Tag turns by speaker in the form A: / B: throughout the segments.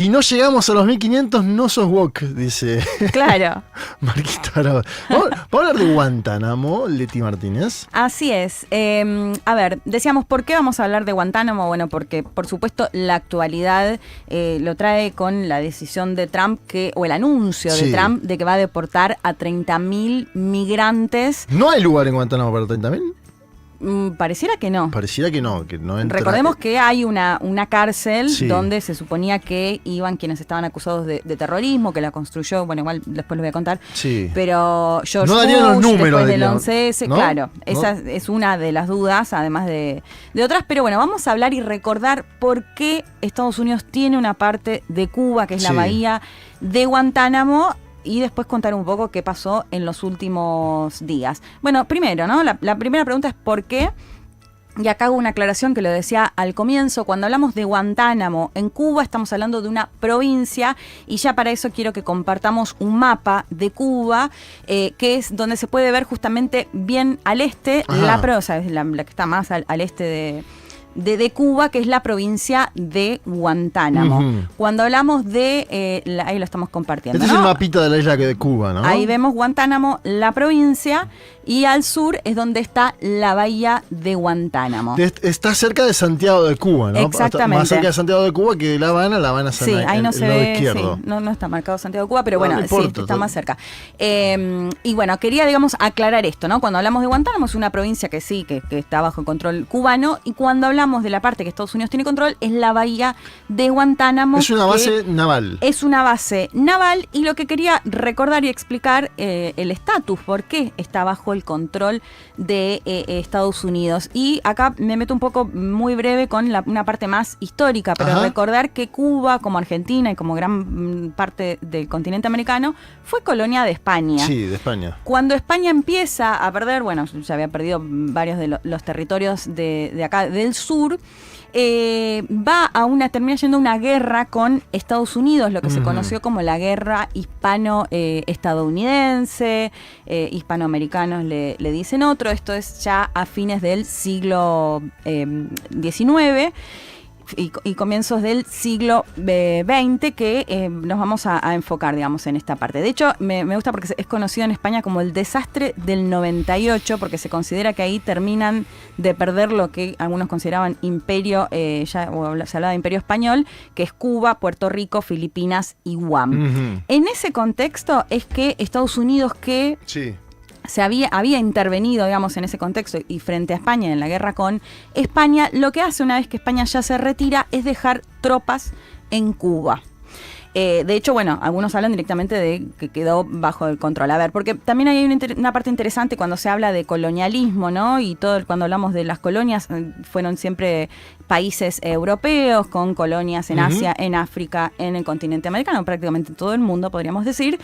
A: Si no llegamos a los 1500, no sos woke, dice
B: Claro.
A: Marquito Arau. Vamos a hablar de Guantánamo, Leti Martínez.
B: Así es. A ver, decíamos, ¿por qué vamos a hablar de Guantánamo? Bueno, porque por supuesto la actualidad lo trae con la decisión de Trump, o el anuncio de Trump de que va a deportar a 30.000 migrantes.
A: ¿No hay lugar en Guantánamo para 30.000?
B: Pareciera que no.
A: Pareciera que no entra.
B: Recordemos que hay una cárcel donde se suponía que iban quienes estaban acusados de terrorismo, que la construyó, bueno, igual después lo voy a contar. Sí. Pero George
A: Bush,
B: los
A: números
B: después del 11S, ¿no? Claro, esa es una de las dudas, además de otras. Pero bueno, vamos a hablar y recordar por qué Estados Unidos tiene una parte de Cuba, que es la bahía de Guantánamo, y después contar un poco qué pasó en los últimos días. Bueno, primero, ¿no? La primera pregunta es ¿por qué? Y acá hago una aclaración que lo decía al comienzo. Cuando hablamos de Guantánamo en Cuba, estamos hablando de una provincia, y ya para eso quiero que compartamos un mapa de Cuba, que es donde se puede ver justamente bien al este, la que está más al este de Cuba, que es la provincia de Guantánamo. Cuando hablamos de... ahí lo estamos compartiendo,
A: Este es el mapita de la isla de Cuba, ¿no?
B: Ahí vemos Guantánamo, la provincia, y al sur es donde está la bahía de Guantánamo.
A: Está cerca de Santiago de Cuba, ¿no?
B: Exactamente.
A: Más cerca de Santiago de Cuba que de La Habana
B: sí, ahí no se ve, izquierdo. Sí, no está marcado Santiago de Cuba, pero bueno, importa, está más cerca. Y bueno, quería, digamos, aclarar esto, ¿no? Cuando hablamos de Guantánamo es una provincia que sí, que está bajo control cubano, y cuando hablamos de la parte que Estados Unidos tiene control es la bahía de Guantánamo.
A: Es una base naval.
B: Es una base naval, y lo que quería recordar y explicar el estatus, por qué está bajo el control de Estados Unidos. Y acá me meto un poco muy breve con una parte más histórica, pero recordar que Cuba, como Argentina y como gran parte del continente americano, fue colonia de España.
A: Sí, de España.
B: Cuando España empieza a perder, bueno, ya había perdido varios de los territorios de acá del sur, termina yendo a una guerra con Estados Unidos, lo que se conoció como la guerra hispano-estadounidense, hispanoamericanos le dicen otro. Esto es ya a fines del siglo XIX y comienzos del siglo XX, que nos vamos a enfocar, digamos, en esta parte. De hecho, me gusta porque es conocido en España como el desastre del 98, porque se considera que ahí terminan de perder lo que algunos consideraban imperio, se hablaba de imperio español, que es Cuba, Puerto Rico, Filipinas y Guam. En ese contexto es que Estados Unidos, que... Sí. Había intervenido, digamos, en ese contexto y frente a España en la guerra con España, lo que hace una vez que España ya se retira es dejar tropas en Cuba. De hecho, bueno, algunos hablan directamente de que quedó bajo el control. A ver, porque también hay una parte interesante cuando se habla de colonialismo, ¿no? Y cuando hablamos de las colonias, fueron siempre países europeos con colonias en Asia, en África, en el continente americano, prácticamente todo el mundo, podríamos decir.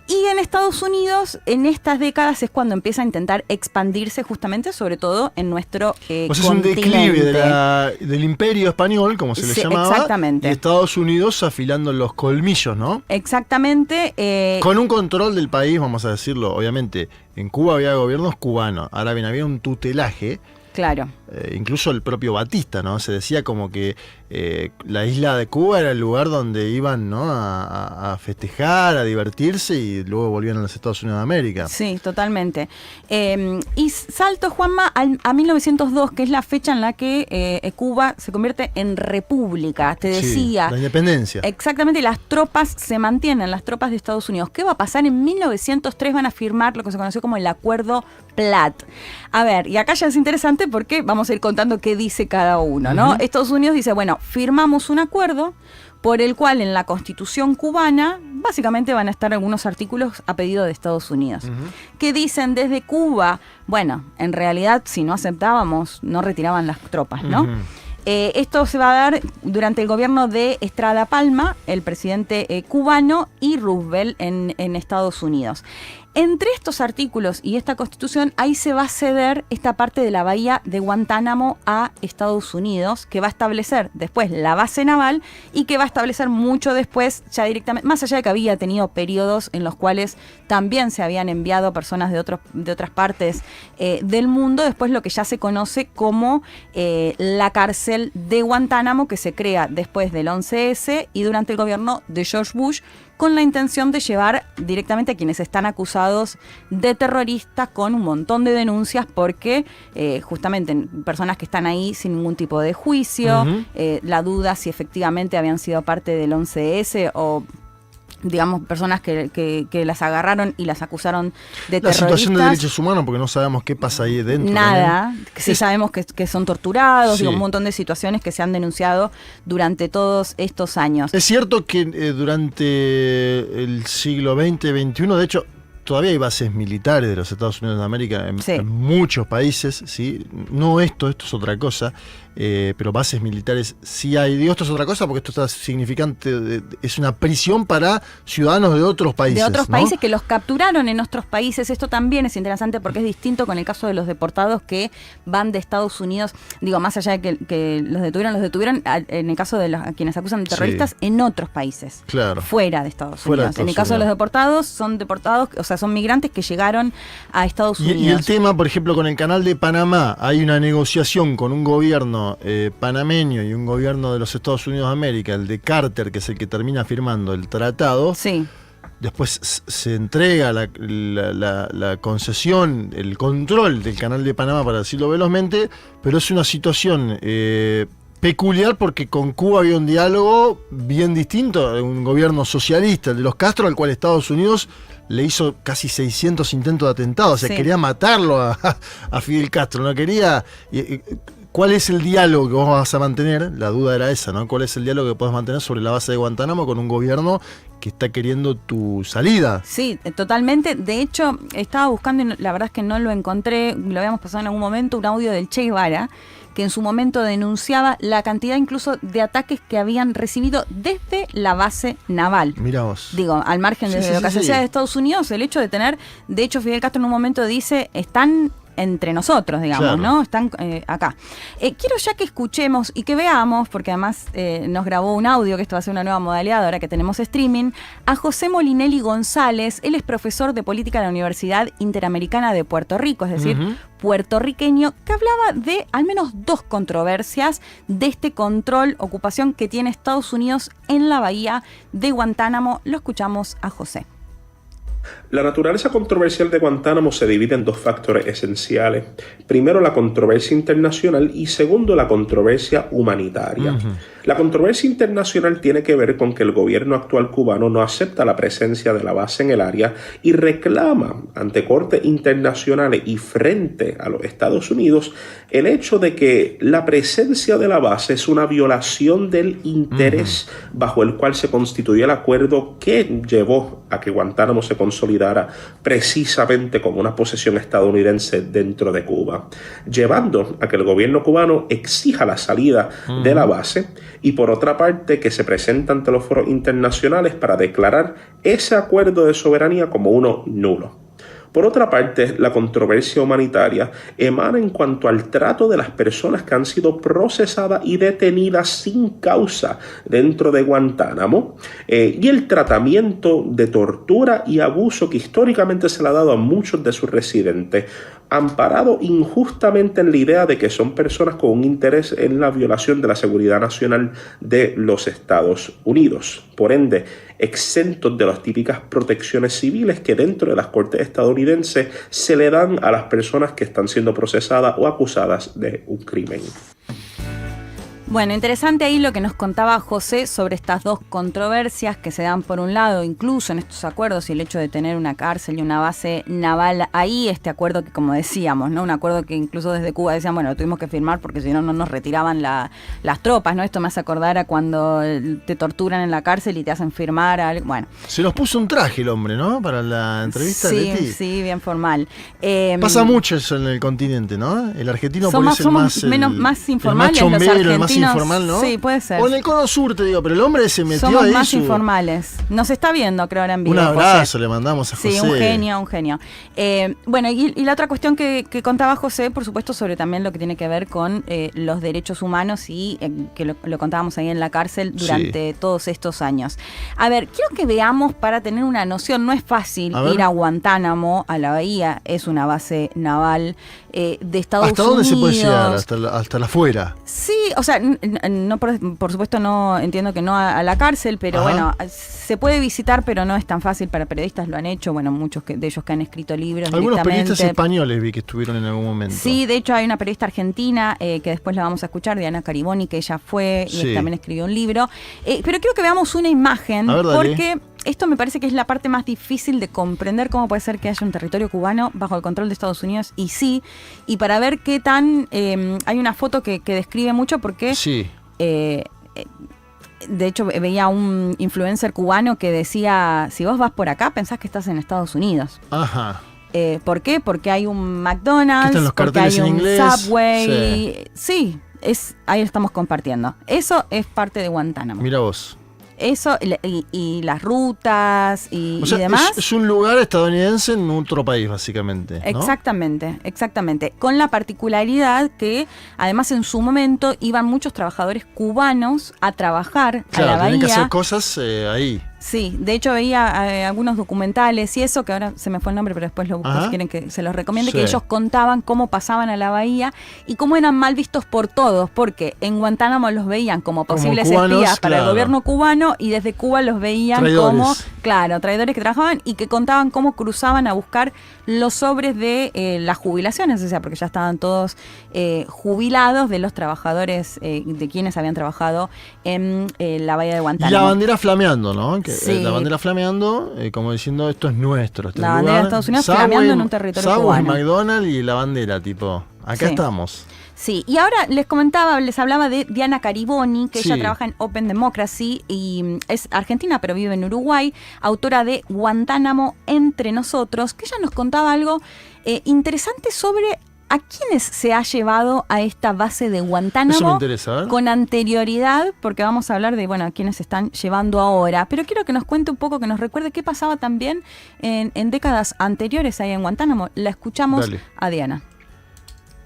B: Y en Estados Unidos, en estas décadas, es cuando empieza a intentar expandirse justamente, sobre todo en nuestro continente.
A: Es un declive del imperio español, como se le llamaba.
B: Exactamente.
A: Y Estados Unidos afilando los colmillos, ¿no?
B: Exactamente.
A: Con un control del país, vamos a decirlo, obviamente. En Cuba había gobiernos cubanos. Ahora bien, había un tutelaje.
B: Claro.
A: Incluso el propio Batista, ¿no? Se decía como que la isla de Cuba era el lugar donde iban, ¿no? a festejar, a divertirse, y luego volvían a los Estados Unidos de América.
B: Sí, totalmente. Y salto, Juanma, a 1902, que es la fecha en la que Cuba se convierte en república. Te decía.
A: La independencia.
B: Exactamente, las tropas se mantienen, las tropas de Estados Unidos. ¿Qué va a pasar? En 1903 van a firmar lo que se conoció como el Acuerdo Platt. A ver, y acá ya es interesante porque vamos a ir contando qué dice cada uno, ¿no? Estados Unidos dice, bueno, firmamos un acuerdo por el cual en la Constitución cubana básicamente van a estar algunos artículos a pedido de Estados Unidos, que dicen desde Cuba, bueno, en realidad si no aceptábamos, no retiraban las tropas, ¿no? Esto se va a dar durante el gobierno de Estrada Palma, el presidente cubano, y Roosevelt en Estados Unidos. Entre estos artículos y esta Constitución, ahí se va a ceder esta parte de la bahía de Guantánamo a Estados Unidos, que va a establecer después la base naval y que va a establecer mucho después, ya directamente, más allá de que había tenido periodos en los cuales también se habían enviado personas de otras partes del mundo, después lo que ya se conoce como la cárcel de Guantánamo, que se crea después del 11S y durante el gobierno de George Bush, con la intención de llevar directamente a quienes están acusados de terroristas con un montón de denuncias porque justamente personas que están ahí sin ningún tipo de juicio, la duda si efectivamente habían sido parte del 11S o digamos, personas que las agarraron y las acusaron de terroristas.
A: La situación de derechos humanos, porque no sabemos qué pasa ahí dentro.
B: Nada, sí sabemos que son torturados, digo, un montón de situaciones que se han denunciado durante todos estos años.
A: Es cierto que durante el siglo XX, XXI, de hecho, todavía hay bases militares de los Estados Unidos de América en muchos países, ¿sí? No esto es otra cosa, pero bases militares sí hay. Digo, esto es otra cosa porque esto está significante, es una prisión para ciudadanos de otros países.
B: De otros
A: ¿no?
B: países que los capturaron en otros países. Esto también es interesante porque es distinto con el caso de los deportados que van de Estados Unidos, digo, más allá de que los detuvieron en el caso de a quienes acusan de terroristas en otros países,
A: claro,
B: fuera de Estados Unidos. En el caso de los deportados, son deportados, o sea, son migrantes que llegaron a Estados Unidos.
A: Y el tema, por ejemplo, con el Canal de Panamá, hay una negociación con un gobierno panameño y un gobierno de los Estados Unidos de América, el de Carter, que es el que termina firmando el tratado.
B: Sí.
A: Después se entrega la concesión, el control del Canal de Panamá, para decirlo velozmente, pero es una situación peculiar porque con Cuba había un diálogo bien distinto, un gobierno socialista, el de los Castro, al cual Estados Unidos le hizo casi 600 intentos de atentado, o sea, quería matarlo a Fidel Castro, no quería... ¿Cuál es el diálogo que vos vas a mantener? La duda era esa, ¿no? ¿Cuál es el diálogo que podés mantener sobre la base de Guantánamo con un gobierno que está queriendo tu salida?
B: Sí, totalmente. De hecho, estaba buscando y la verdad es que no lo encontré, lo habíamos pasado en algún momento, un audio del Che Guevara, que en su momento denunciaba la cantidad incluso de ataques que habían recibido desde la base naval.
A: Mirá vos.
B: Digo, al margen de lo que se hacía de Estados Unidos, el hecho de tener, de hecho Fidel Castro en un momento dice, están entre nosotros, digamos, claro, ¿no? Están acá. Quiero ya que escuchemos y que veamos, porque además nos grabó un audio, que esto va a ser una nueva modalidad ahora que tenemos streaming, a José Molinelli González. Él es profesor de política de la Universidad Interamericana de Puerto Rico, es decir, puertorriqueño, que hablaba de al menos dos controversias de este control, ocupación que tiene Estados Unidos en la bahía de Guantánamo. Lo escuchamos a José.
C: La naturaleza controversial de Guantánamo se divide en dos factores esenciales. Primero, la controversia internacional y segundo, la controversia humanitaria. La controversia internacional tiene que ver con que el gobierno actual cubano no acepta la presencia de la base en el área y reclama ante cortes internacionales y frente a los Estados Unidos el hecho de que la presencia de la base es una violación del interés bajo el cual se constituyó el acuerdo que llevó a que Guantánamo se consolidara precisamente como una posesión estadounidense dentro de Cuba, llevando a que el gobierno cubano exija la salida de la base y por otra parte que se presenta ante los foros internacionales para declarar ese acuerdo de soberanía como uno nulo. Por otra parte, la controversia humanitaria emana en cuanto al trato de las personas que han sido procesadas y detenidas sin causa dentro de Guantánamo y el tratamiento de tortura y abuso que históricamente se le ha dado a muchos de sus residentes, amparado injustamente en la idea de que son personas con un interés en la violación de la seguridad nacional de los Estados Unidos. Por ende, exentos de las típicas protecciones civiles que dentro de las cortes estadounidenses se le dan a las personas que están siendo procesadas o acusadas de un crimen.
B: Bueno, interesante ahí lo que nos contaba José sobre estas dos controversias que se dan por un lado, incluso en estos acuerdos y el hecho de tener una cárcel y una base naval ahí, este acuerdo que como decíamos, ¿no? Un acuerdo que incluso desde Cuba decían, bueno, lo tuvimos que firmar porque si no, no nos retiraban las tropas, ¿no? Esto me hace acordar a cuando te torturan en la cárcel y te hacen firmar algo, bueno.
A: Se nos puso un traje el hombre, ¿no? Para la entrevista de Leti.
B: Sí, bien formal.
A: Pasa mucho eso en el continente, ¿no? El argentino
B: somos más informales los argentinos.
A: informal, ¿no?
B: Sí, puede ser.
A: O en el Cono Sur, te digo, pero el hombre se metió
B: Somos
A: ahí.
B: más informales. Nos está viendo, creo, ahora en vivo.
A: Un abrazo
B: José.
A: le mandamos a José.
B: Sí, un genio, un genio. Bueno, y la otra cuestión que contaba José, por supuesto, sobre también lo que tiene que ver con los derechos humanos y que lo contábamos ahí en la cárcel durante todos estos años. A ver, quiero que veamos para tener una noción. No es fácil ir a Guantánamo, a la bahía, es una base naval de Estados Unidos.
A: ¿Hasta dónde se puede llegar? Hasta la afuera.
B: Sí, o sea, no, por supuesto no entiendo que no a la cárcel, pero bueno, se puede visitar, pero no es tan fácil para periodistas, lo han hecho, bueno, muchos de ellos que han escrito libros.
A: Algunos periodistas españoles vi que estuvieron en algún momento.
B: Sí, de hecho hay una periodista argentina que después la vamos a escuchar, Diana Cariboni, que ella fue y también escribió un libro. Pero quiero que veamos una imagen, porque esto me parece que es la parte más difícil de comprender cómo puede ser que haya un territorio cubano bajo el control de Estados Unidos, y para ver qué tan... hay una foto que describe mucho porque...
A: Sí.
B: De hecho, veía un influencer cubano que decía, si vos vas por acá, pensás que estás en Estados Unidos.
A: Ajá.
B: ¿Por qué? Porque hay un McDonald's,
A: los
B: porque hay un
A: inglés.
B: Subway. Sí, ahí lo estamos compartiendo. Eso es parte de Guantánamo.
A: Mira vos.
B: Eso y las rutas y demás.
A: Es un lugar estadounidense en otro país, básicamente, ¿no?
B: Exactamente. Con la particularidad que, además, en su momento iban muchos trabajadores cubanos a trabajar a la bahía.
A: Tienen que hacer cosas ahí.
B: Sí, de hecho veía algunos documentales y eso, que ahora se me fue el nombre, pero después lo busco si quieren que se los recomiende, que ellos contaban cómo pasaban a la bahía y cómo eran mal vistos por todos, porque en Guantánamo los veían como posibles
A: cubanos,
B: espías para el gobierno cubano y desde Cuba los veían como, traidores que trabajaban y que contaban cómo cruzaban a buscar los sobres de las jubilaciones, o sea, porque ya estaban todos jubilados de los trabajadores de quienes habían trabajado en la bahía de Guantánamo.
A: Y la bandera flameando, ¿no? La bandera flameando, como diciendo, esto es nuestro.
B: La bandera de Estados Unidos flameando en un territorio cubano.
A: McDonald's y la bandera, tipo, acá estamos.
B: Sí, y ahora les hablaba de Diana Cariboni, que ella trabaja en Open Democracy y es argentina, pero vive en Uruguay, autora de Guantánamo entre nosotros, que ella nos contaba algo interesante sobre a quiénes se ha llevado a esta base de Guantánamo.
A: Eso me interesa,
B: con anterioridad, porque vamos a hablar de, a quiénes se están llevando ahora. Pero quiero que nos cuente un poco, que nos recuerde qué pasaba también en décadas anteriores ahí en Guantánamo. La escuchamos a Diana.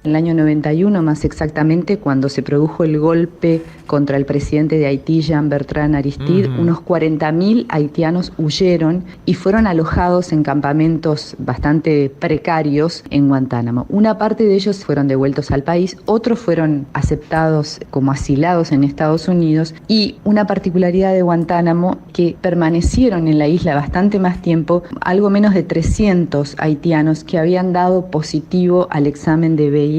D: En el año 91, más exactamente, cuando se produjo el golpe contra el presidente de Haití, Jean-Bertrand Aristide, unos 40.000 haitianos huyeron y fueron alojados en campamentos bastante precarios en Guantánamo. Una parte de ellos fueron devueltos al país, otros fueron aceptados como asilados en Estados Unidos, y una particularidad de Guantánamo, que permanecieron en la isla bastante más tiempo, algo menos de 300 haitianos que habían dado positivo al examen de VIH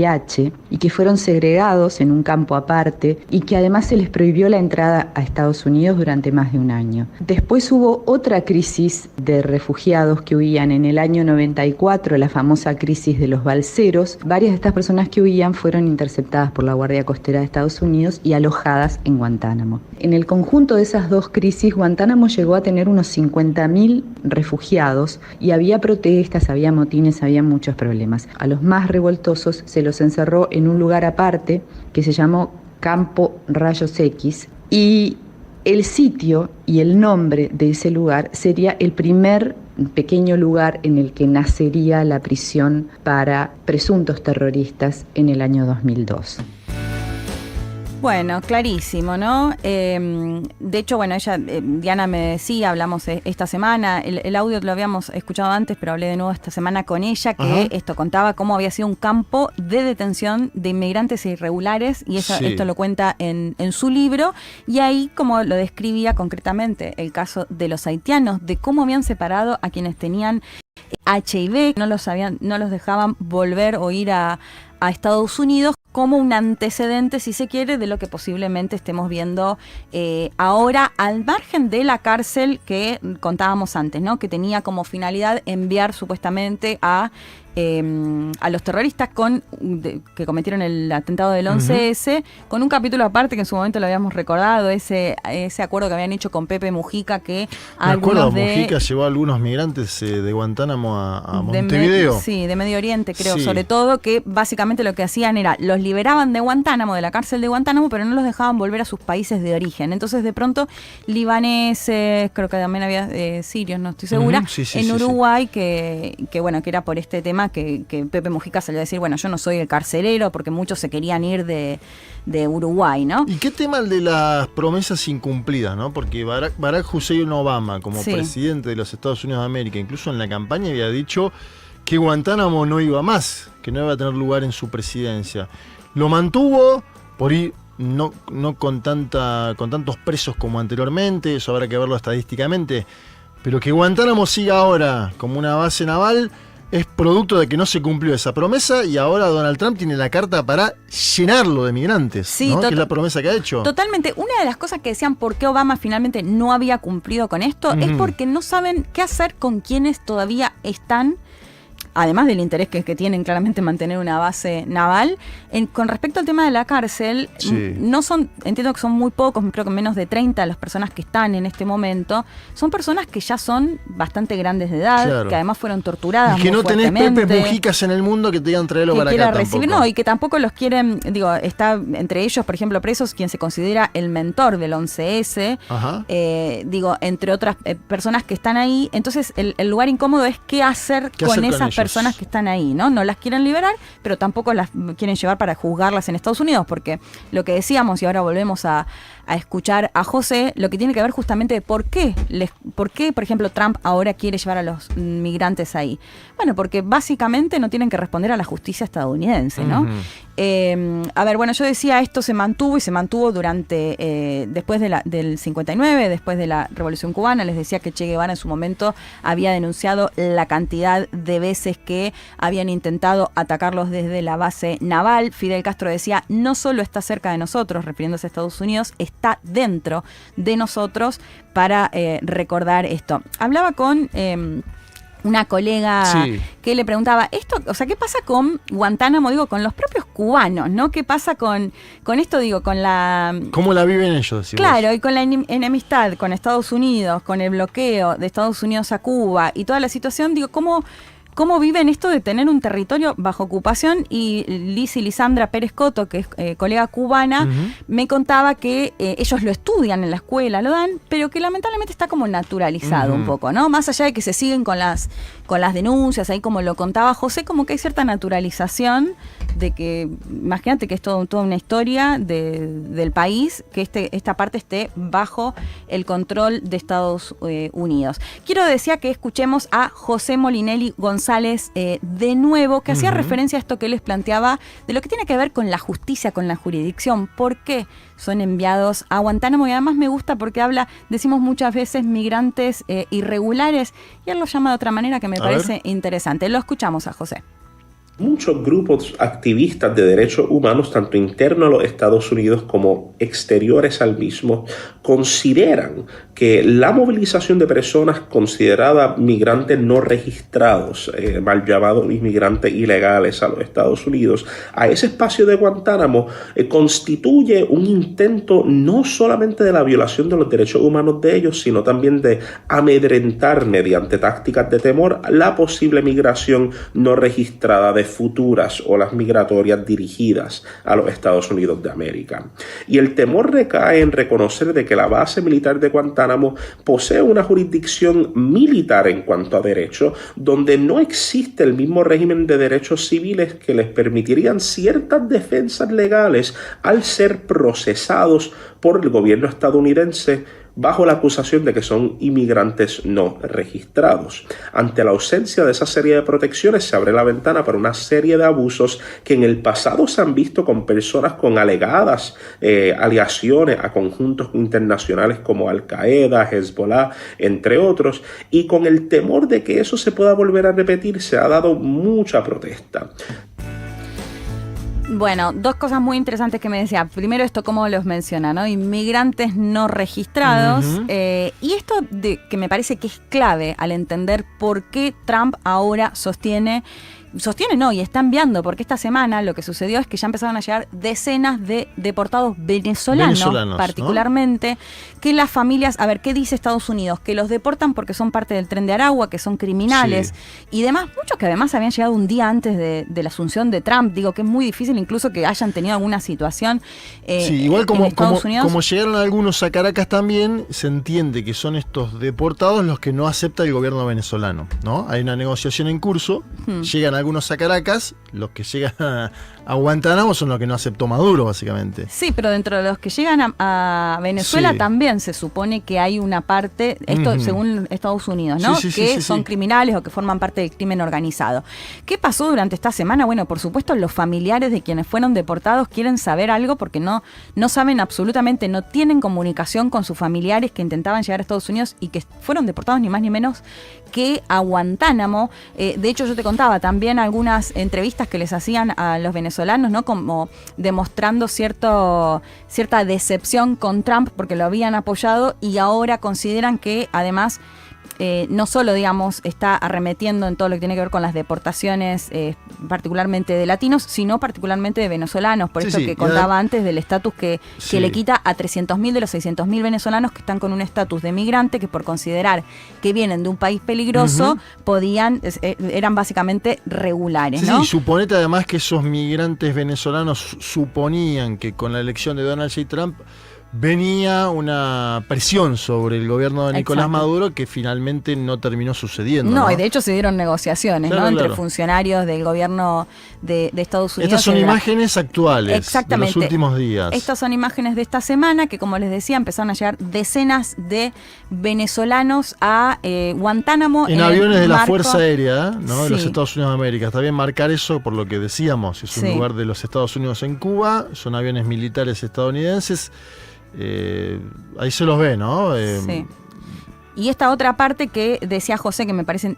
D: y que fueron segregados en un campo aparte y que además se les prohibió la entrada a Estados Unidos durante más de un año. Después hubo otra crisis de refugiados que huían en el año 94, la famosa crisis de los balseros. Varias de estas personas que huían fueron interceptadas por la Guardia Costera de Estados Unidos y alojadas en Guantánamo. En el conjunto de esas dos crisis, Guantánamo llegó a tener unos 50.000 refugiados y había protestas, había motines, había muchos problemas. A los más revoltosos se los encerró en un lugar aparte que se llamó Campo Rayos X, y el sitio y el nombre de ese lugar sería el primer pequeño lugar en el que nacería la prisión para presuntos terroristas en el año 2002.
B: Bueno, clarísimo, ¿no? De hecho, Diana me decía, hablamos esta semana, el audio lo habíamos escuchado antes, pero hablé de nuevo esta semana con ella, que esto contaba cómo había sido un campo de detención de inmigrantes irregulares, y esto lo cuenta en su libro, y ahí como lo describía concretamente el caso de los haitianos, de cómo habían separado a quienes tenían HIV, no los dejaban volver o ir a Estados Unidos, como un antecedente, si se quiere, de lo que posiblemente estemos viendo ahora, al margen de la cárcel que contábamos antes, ¿no? Que tenía como finalidad enviar supuestamente a a los terroristas que cometieron el atentado del 11S, con un capítulo aparte que en su momento lo habíamos recordado, ese acuerdo que habían hecho con Pepe Mujica, que
A: Mujica llevó a algunos migrantes de Guantánamo a Montevideo.
B: De Medio Oriente, creo,
A: Sí.
B: sobre todo, que básicamente lo que hacían era, los liberaban de Guantánamo, de la cárcel de Guantánamo, pero no los dejaban volver a sus países de origen. Entonces, de pronto, libaneses, creo que también había sirios, no estoy segura, en Uruguay, que era por este tema que Pepe Mujica salió a decir, bueno, yo no soy el carcelero, porque muchos se querían ir de Uruguay, ¿no?
A: ¿Y qué tema el de las promesas incumplidas, no? Porque Barack Hussein Obama, como presidente de los Estados Unidos de América, incluso en la campaña había dicho que Guantánamo no iba más, que no iba a tener lugar en su presidencia. Lo mantuvo, por ahí no con tantos presos como anteriormente, eso habrá que verlo estadísticamente, pero que Guantánamo siga ahora como una base naval es producto de que no se cumplió esa promesa y ahora Donald Trump tiene la carta para llenarlo de migrantes, ¿no? Que es la promesa que ha hecho.
B: Totalmente. Una de las cosas que decían por qué Obama finalmente no había cumplido con esto es porque no saben qué hacer con quienes todavía están, además del interés que tienen claramente mantener una base naval. Con respecto al tema de la cárcel, no son, entiendo que son muy pocos, creo que menos de 30 las personas que están en este momento, son personas que ya son bastante grandes de edad, que además fueron torturadas
A: y que
B: muy
A: no tenés
B: fuertemente,
A: Pepe Mujicas en el mundo que te digan traerlo para acá
B: recibir,
A: tampoco.
B: no, y que tampoco los quieren, está entre ellos, por ejemplo, presos, quien se considera el mentor del 11S, entre otras personas que están ahí. Entonces el lugar incómodo es qué hacer con esas personas que están ahí, ¿no? No las quieren liberar, pero tampoco las quieren llevar para juzgarlas en Estados Unidos, porque lo que decíamos, y ahora volvemos a escuchar a José, lo que tiene que ver justamente por qué, por ejemplo, Trump ahora quiere llevar a los migrantes ahí. Bueno, porque básicamente no tienen que responder a la justicia estadounidense, ¿no? Yo decía, esto se mantuvo durante, después del 59, después de la Revolución Cubana. Les decía que Che Guevara en su momento había denunciado la cantidad de veces que habían intentado atacarlos desde la base naval. Fidel Castro decía, no solo está cerca de nosotros, refiriéndose a Estados Unidos, está dentro de nosotros, para recordar esto. Hablaba con una colega que le preguntaba, esto, o sea, ¿qué pasa con Guantánamo? Digo, con los propios cubanos, ¿no? ¿Qué pasa con esto? Digo, con la...
A: ¿Cómo la viven ellos?
B: Claro, y con la enemistad con Estados Unidos, con el bloqueo de Estados Unidos a Cuba y toda la situación, digo, ¿cómo viven esto de tener un territorio bajo ocupación? Y Lisandra Pérez Coto, que es colega cubana, me contaba que ellos lo estudian en la escuela, lo dan, pero que lamentablemente está como naturalizado un poco, ¿no? Más allá de que se siguen con las denuncias, ahí como lo contaba José, como que hay cierta naturalización de que, imagínate que es toda una historia del país, que esta parte esté bajo el control de Estados Unidos. Decía que escuchemos a José Molinelli González de nuevo, que hacía referencia a esto que él les planteaba de lo que tiene que ver con la justicia, con la jurisdicción, por qué son enviados a Guantánamo. Y además me gusta porque decimos muchas veces migrantes irregulares, y él lo llama de otra manera que me parece interesante. Lo escuchamos a José.
C: Muchos grupos activistas de derechos humanos, tanto internos a los Estados Unidos como exteriores al mismo, consideran que la movilización de personas consideradas migrantes no registrados, mal llamados inmigrantes ilegales a los Estados Unidos, a ese espacio de Guantánamo, constituye un intento no solamente de la violación de los derechos humanos de ellos, sino también de amedrentar mediante tácticas de temor la posible migración no registrada de futuras olas migratorias dirigidas a los Estados Unidos de América. Y el temor recae en reconocer de que la base militar de Guantánamo posee una jurisdicción militar en cuanto a derechos, donde no existe el mismo régimen de derechos civiles que les permitirían ciertas defensas legales al ser procesados por el gobierno estadounidense bajo la acusación de que son inmigrantes no registrados. Ante la ausencia de esa serie de protecciones, se abre la ventana para una serie de abusos que en el pasado se han visto con personas con alegadas aleaciones a conjuntos internacionales como Al-Qaeda, Hezbollah, entre otros, y con el temor de que eso se pueda volver a repetir, se ha dado mucha protesta.
B: Bueno, dos cosas muy interesantes que me decía. Primero, esto cómo los menciona, ¿no? Inmigrantes no registrados. Y esto que me parece que es clave al entender por qué Trump ahora sostiene sostiene no, y está enviando, porque esta semana lo que sucedió es que ya empezaron a llegar decenas de deportados venezolanos particularmente, ¿no? Que las familias, a ver, ¿qué dice Estados Unidos? Que los deportan porque son parte del Tren de Aragua, que son criminales, y demás, muchos que además habían llegado un día antes de la asunción de Trump. Digo que es muy difícil incluso que hayan tenido alguna situación
A: igual
B: en Estados Unidos.
A: Como llegaron algunos a Caracas también, se entiende que son estos deportados los que no acepta el gobierno venezolano, ¿no? Hay una negociación en curso, llegan algunos a Caracas, los que llegan a Guantánamo son los que no aceptó Maduro, básicamente.
B: Sí, pero dentro de los que llegan a Venezuela también se supone que hay una parte, esto según Estados Unidos, ¿no? Que son criminales o que forman parte del crimen organizado. ¿Qué pasó durante esta semana? Bueno, por supuesto, los familiares de quienes fueron deportados quieren saber algo porque no saben absolutamente, no tienen comunicación con sus familiares que intentaban llegar a Estados Unidos y que fueron deportados ni más ni menos que a Guantánamo. De hecho, yo te contaba también algunas entrevistas que les hacían a los venezolanos, ¿no? Como demostrando cierta decepción con Trump porque lo habían apoyado y ahora consideran que además no solo, digamos, está arremetiendo en todo lo que tiene que ver con las deportaciones, particularmente de latinos, sino particularmente de venezolanos. Por esto que contaba antes del estatus que le quita a 300.000 de los 600.000 venezolanos que están con un estatus de migrante, que por considerar que vienen de un país peligroso, eran básicamente regulares, ¿no?
A: Sí, suponete además que esos migrantes venezolanos suponían que con la elección de Donald J. Trump venía una presión sobre el gobierno de Nicolás Maduro que finalmente no terminó sucediendo.
B: No, y de hecho se dieron negociaciones, ¿no? Entre funcionarios del gobierno de Estados Unidos.
A: Estas son imágenes actuales de los últimos días.
B: Estas son imágenes de esta semana que, como les decía, empezaron a llegar decenas de venezolanos a Guantánamo.
A: En aviones de la Fuerza Aérea, ¿no? De los Estados Unidos de América. Está bien marcar eso por lo que decíamos. Es un lugar de los Estados Unidos en Cuba. Son aviones militares estadounidenses. Ahí se los ve, ¿no?
B: Sí. Y esta otra parte que decía José, que me parece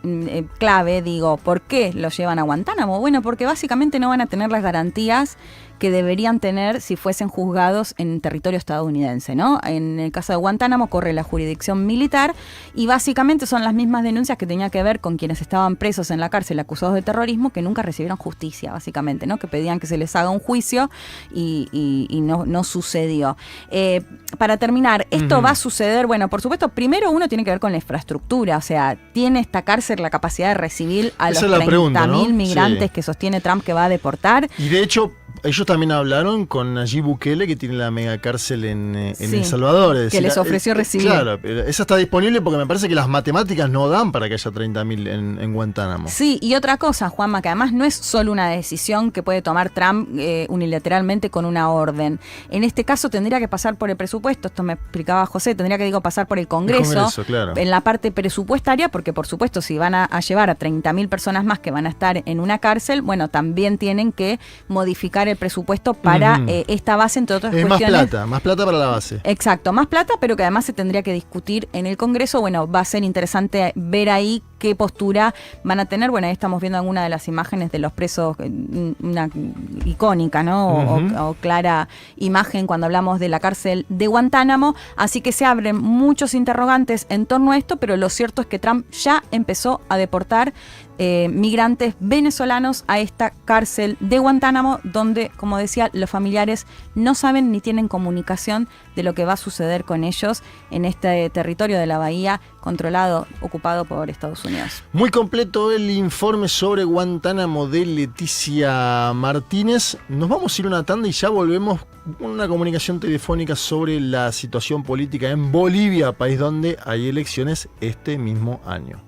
B: clave, digo, ¿por qué los llevan a Guantánamo? Bueno, porque básicamente no van a tener las garantías que deberían tener si fuesen juzgados en territorio estadounidense, ¿no? En el caso de Guantánamo corre la jurisdicción militar y básicamente son las mismas denuncias que tenían que ver con quienes estaban presos en la cárcel acusados de terrorismo que nunca recibieron justicia, básicamente, ¿no? Que pedían que se les haga un juicio y no sucedió. Para terminar, esto va a suceder, bueno, por supuesto, primero uno tiene que ver con la infraestructura, o sea, ¿tiene esta cárcel la capacidad de recibir a los 30.000 migrantes que sostiene Trump que va a deportar?
A: Y de hecho, ellos también hablaron con Nayib Bukele, que tiene la megacárcel en El Salvador. Es decir,
B: que les ofreció recibir.
A: Claro, esa está disponible porque me parece que las matemáticas no dan para que haya 30.000 en Guantánamo.
B: Sí, y otra cosa, Juanma, que además no es solo una decisión que puede tomar Trump unilateralmente con una orden. En este caso tendría que pasar por el presupuesto, esto me explicaba José, tendría que pasar por el Congreso,
A: claro.
B: En la parte presupuestaria, porque por supuesto si van a llevar a 30.000 personas más que van a estar en una cárcel, bueno, también tienen que modificar el presupuesto para esta base, entre otras cuestiones.
A: Más plata para la base.
B: Exacto, más plata, pero que además se tendría que discutir en el Congreso. Bueno, va a ser interesante ver ahí qué postura van a tener. Bueno, ahí estamos viendo alguna de las imágenes de los presos, una icónica, ¿no? O clara imagen cuando hablamos de la cárcel de Guantánamo. Así que se abren muchos interrogantes en torno a esto, pero lo cierto es que Trump ya empezó a deportar migrantes venezolanos a esta cárcel de Guantánamo, donde, como decía, los familiares no saben ni tienen comunicación de lo que va a suceder con ellos en este territorio de la bahía controlado, ocupado por Estados Unidos.
A: Muy completo el informe sobre Guantánamo de Leticia Martínez. Nos vamos a ir a una tanda y ya volvemos con una comunicación telefónica sobre la situación política en Bolivia, país donde hay elecciones este mismo año.